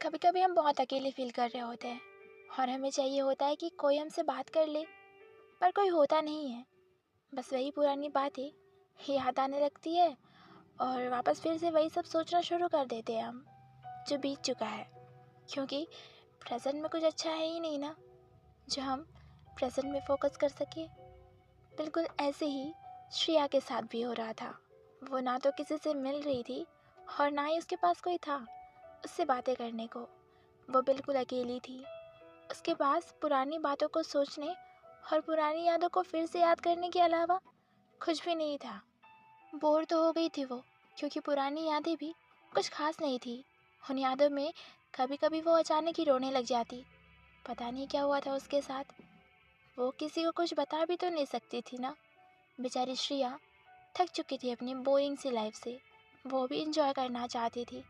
कभी कभी हम बहुत अकेले फील कर रहे होते हैं और हमें चाहिए होता है कि कोई हमसे बात कर ले, पर कोई होता नहीं है। बस वही पुरानी बातें याद आने लगती है और वापस फिर से वही सब सोचना शुरू कर देते हैं हम, जो बीत चुका है। क्योंकि प्रेजेंट में कुछ अच्छा है ही नहीं ना, जो हम प्रेजेंट में फोकस कर सके। बिल्कुल ऐसे ही श्रेया के साथ भी हो रहा था। वो ना तो किसी से मिल रही थी और ना ही उसके पास कोई था उससे बातें करने को। वो बिल्कुल अकेली थी। उसके पास पुरानी बातों को सोचने और पुरानी यादों को फिर से याद करने के अलावा कुछ भी नहीं था। बोर तो हो गई थी वो, क्योंकि पुरानी यादें भी कुछ खास नहीं थी। उन यादों में कभी कभी वो अचानक ही रोने लग जाती। पता नहीं क्या हुआ था उसके साथ। वो किसी को कुछ बता भी तो नहीं सकती थी ना। बेचारी श्रेया थक चुकी थी अपनी बोरिंग सी लाइफ से। वो भी इंजॉय करना चाहती थी,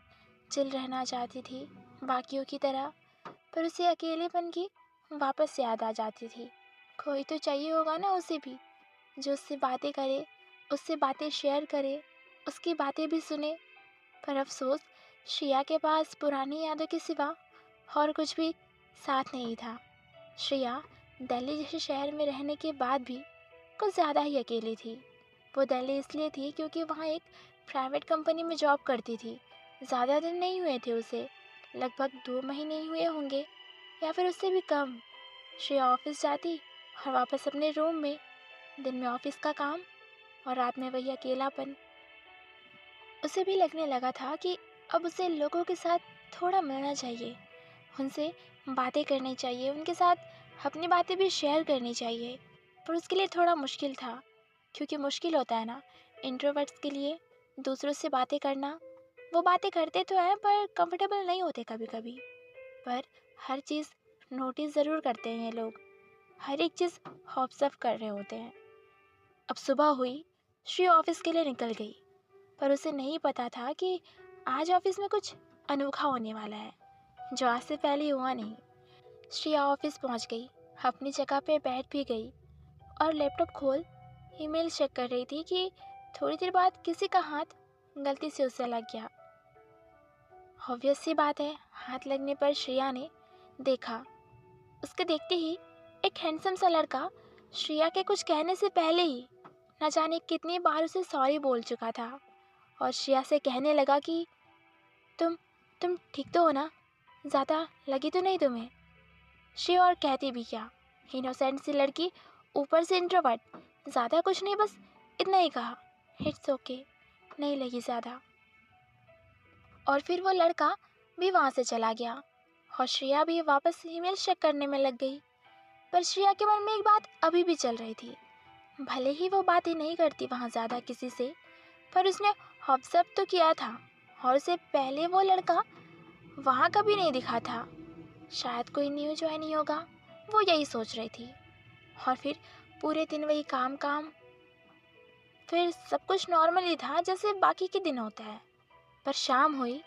चिल रहना चाहती थी बाकियों की तरह। पर उसे अकेलेपन की वापस याद आ जाती थी। कोई तो चाहिए होगा ना उसे भी, जो उससे बातें करे, उससे बातें शेयर करे, उसकी बातें भी सुने। पर अफसोस, श्रेया के पास पुरानी यादों के सिवा और कुछ भी साथ नहीं था। श्रेया दिल्ली जैसे शहर में रहने के बाद भी कुछ ज़्यादा ही अकेली थी। वो दिल्ली इसलिए थी क्योंकि वहाँ एक प्राइवेट कंपनी में जॉब करती थी। ज़्यादा दिन नहीं हुए थे उसे, लगभग 2 महीने ही हुए होंगे या फिर उससे भी कम। श्रेया ऑफिस जाती और वापस अपने रूम में। दिन में ऑफिस का काम और रात में वही अकेलापन। उसे भी लगने लगा था कि अब उसे लोगों के साथ थोड़ा मिलना चाहिए, उनसे बातें करनी चाहिए, उनके साथ अपनी बातें भी शेयर करनी चाहिए। पर उसके लिए थोड़ा मुश्किल था, क्योंकि मुश्किल होता है ना इंट्रोवर्ट्स के लिए दूसरों से बातें करना। वो बातें करते तो हैं पर कंफर्टेबल नहीं होते कभी कभी। पर हर चीज़ नोटिस ज़रूर करते हैं ये लोग, हर एक चीज़ ऑब्जर्व कर रहे होते हैं। अब सुबह हुई, श्री ऑफिस के लिए निकल गई। पर उसे नहीं पता था कि आज ऑफिस में कुछ अनोखा होने वाला है, जो आज से पहले हुआ नहीं। श्रेया ऑफिस पहुंच गई, अपनी जगह पे बैठ भी गई और लैपटॉप खोल ईमेल चेक कर रही थी कि थोड़ी देर बाद किसी का हाथ गलती से उसे लग गया। ऑब्वियस सी बात है, हाथ लगने पर श्रेया ने देखा। उसके देखते ही एक हैंडसम सा लड़का श्रेया के कुछ कहने से पहले ही न जाने कितनी बार उसे सॉरी बोल चुका था और श्रेया से कहने लगा कि तुम तुम ठीक तो हो ना, ज़्यादा लगी तो नहीं तुम्हें। श्रेया और कहती भी क्या, इनोसेंट सी लड़की, ऊपर से इंट्रोवर्ट, ज़्यादा कुछ नहीं, बस इतना ही कहा, इट्स ओके, नहीं लगी ज़्यादा। और फिर वो लड़का भी वहाँ से चला गया और श्रेया भी वापस ईमेल चेक करने में लग गई। पर श्रेया के मन में एक बात अभी भी चल रही थी। भले ही वो बातें नहीं करती वहाँ ज़्यादा किसी से, पर उसने ऑब्जर्व तो किया था और उससे पहले वो लड़का वहाँ कभी नहीं दिखा था। शायद कोई न्यू ज्वाइन ही होगा, वो यही सोच रही थी। और फिर पूरे दिन वही काम काम। फिर सब कुछ नॉर्मल ही था जैसे बाकी के दिन होता है। पर शाम हुई,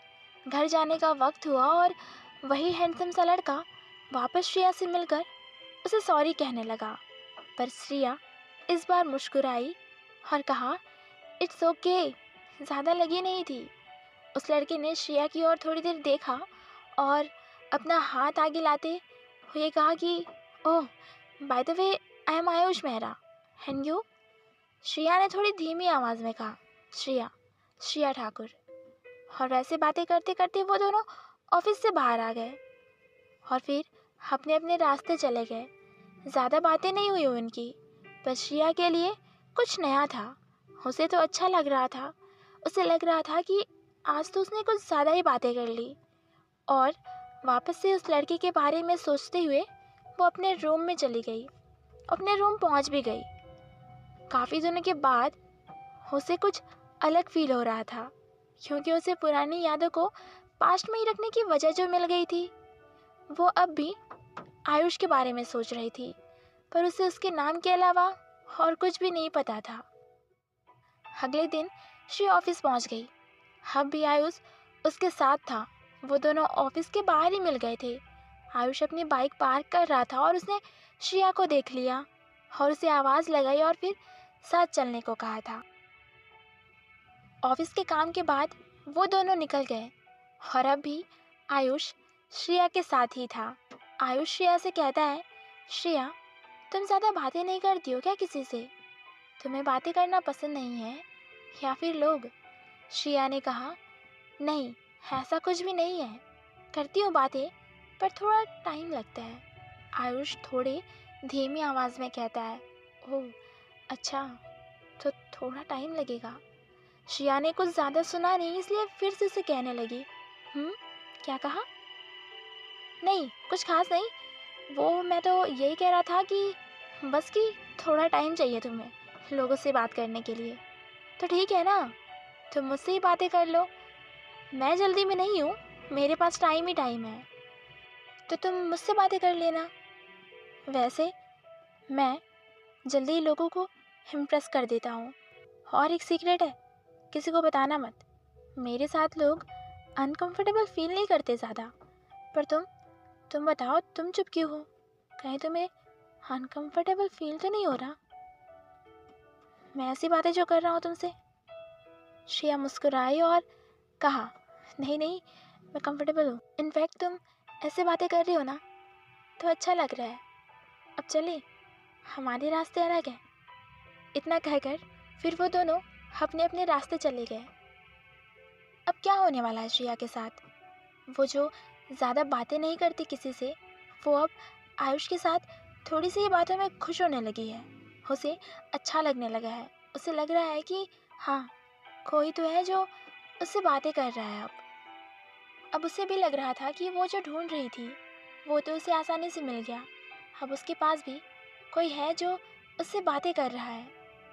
घर जाने का वक्त हुआ और वही हैंडसम सा लड़का वापस श्रेया से मिलकर उसे सॉरी कहने लगा। पर श्रेया इस बार मुस्कुराई और कहा, इट्स ओके, ज़्यादा लगी नहीं थी। उस लड़के ने श्रेया की ओर थोड़ी देर देखा और अपना हाथ आगे लाते हुए कहा कि oh, by the way, I am Ayush Mehra, and you. Shreya ने थोड़ी धीमी आवाज़ में कहा, श्रेया, श्रेया ठाकुर। और वैसे बातें करते करते वो दोनों ऑफिस से बाहर आ गए और फिर अपने अपने रास्ते चले गए। ज़्यादा बातें नहीं हुई उनकी, पर श्रेया के लिए कुछ नया था। उसे तो अच्छा लग रहा था। उसे लग रहा था कि आज तो उसने कुछ ज़्यादा ही बातें कर ली। और वापस से उस लड़के के बारे में सोचते हुए वो अपने रूम में चली गई। अपने रूम पहुंच भी गई। काफ़ी दिनों के बाद उसे कुछ अलग फील हो रहा था, क्योंकि उसे पुरानी यादों को पास्ट में ही रखने की वजह जो मिल गई थी। वो अब भी आयुष के बारे में सोच रही थी, पर उसे उसके नाम के अलावा और कुछ भी नहीं पता था। अगले दिन श्री ऑफिस पहुंच गई। अब भी आयुष उसके साथ था। वो दोनों ऑफिस के बाहर ही मिल गए थे। आयुष अपनी बाइक पार्क कर रहा था और उसने श्रेया को देख लिया और उसे आवाज़ लगाई और फिर साथ चलने को कहा था। ऑफिस के काम के बाद वो दोनों निकल गए और अब भी आयुष श्रेया के साथ ही था। आयुष श्रेया से कहता है, श्रेया तुम ज़्यादा बातें नहीं करती हो क्या किसी से? तुम्हें बातें करना पसंद नहीं है या फिर लोग? श्रेया ने कहा, नहीं ऐसा कुछ भी नहीं है, करती हूँ बातें पर थोड़ा टाइम लगता है। आयुष थोड़े धीमी आवाज़ में कहता है, ओह अच्छा, तो थोड़ा टाइम लगेगा। श्रेया ने कुछ ज़्यादा सुना नहीं, इसलिए फिर से उसे कहने लगी, क्या कहा? नहीं कुछ खास नहीं, वो मैं तो यही कह रहा था कि बस कि थोड़ा टाइम चाहिए तुम्हें लोगों से बात करने के लिए। तो ठीक है ना, तुम मुझसे ही बातें कर लो, मैं जल्दी में नहीं हूँ, मेरे पास टाइम ही टाइम है, तो तुम मुझसे बातें कर लेना। वैसे मैं जल्दी ही लोगों को इम्प्रेस कर देता हूँ। और एक सीक्रेट है, किसी को बताना मत। मेरे साथ लोग अनकंफर्टेबल फील नहीं करते ज़्यादा। पर तुम बताओ, तुम चुप क्यों हो? कहीं तुम्हें अनकंफर्टेबल फील तो नहीं हो रहा? मैं ऐसी बातें जो कर रहा हूँ तुमसे? श्रेया मुस्कुराई और कहा, नहीं नहीं, मैं कंफर्टेबल हूँ। इनफैक्ट तुम ऐसे बातें कर रही हो ना तो अच्छा लग रहा है। अब चले, हमारे रास्ते अलग हैं। इतना कहकर फिर वो दोनों अपने अपने रास्ते चले गए। अब क्या होने वाला है श्रेया के साथ? वो जो ज़्यादा बातें नहीं करती किसी से, वो अब आयुष के साथ थोड़ी सी ही बातों में खुश होने लगी है। उसे अच्छा लगने लगा है। उसे लग रहा है कि हाँ, कोई तो है जो उससे बातें कर रहा है। अब उसे भी लग रहा था कि वो जो ढूंढ रही थी वो तो उसे आसानी से मिल गया। अब उसके पास भी कोई है जो उससे बातें कर रहा है।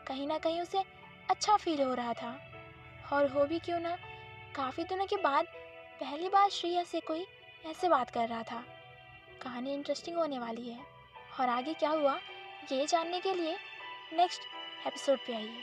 कहीं ना कहीं उसे अच्छा फील हो रहा था। और हो भी क्यों ना, काफ़ी दिनों के बाद पहली बार श्रेया से कोई ऐसे बात कर रहा था। कहानी इंटरेस्टिंग होने वाली है और आगे क्या हुआ ये जानने के लिए नेक्स्ट एपिसोड पे आइए।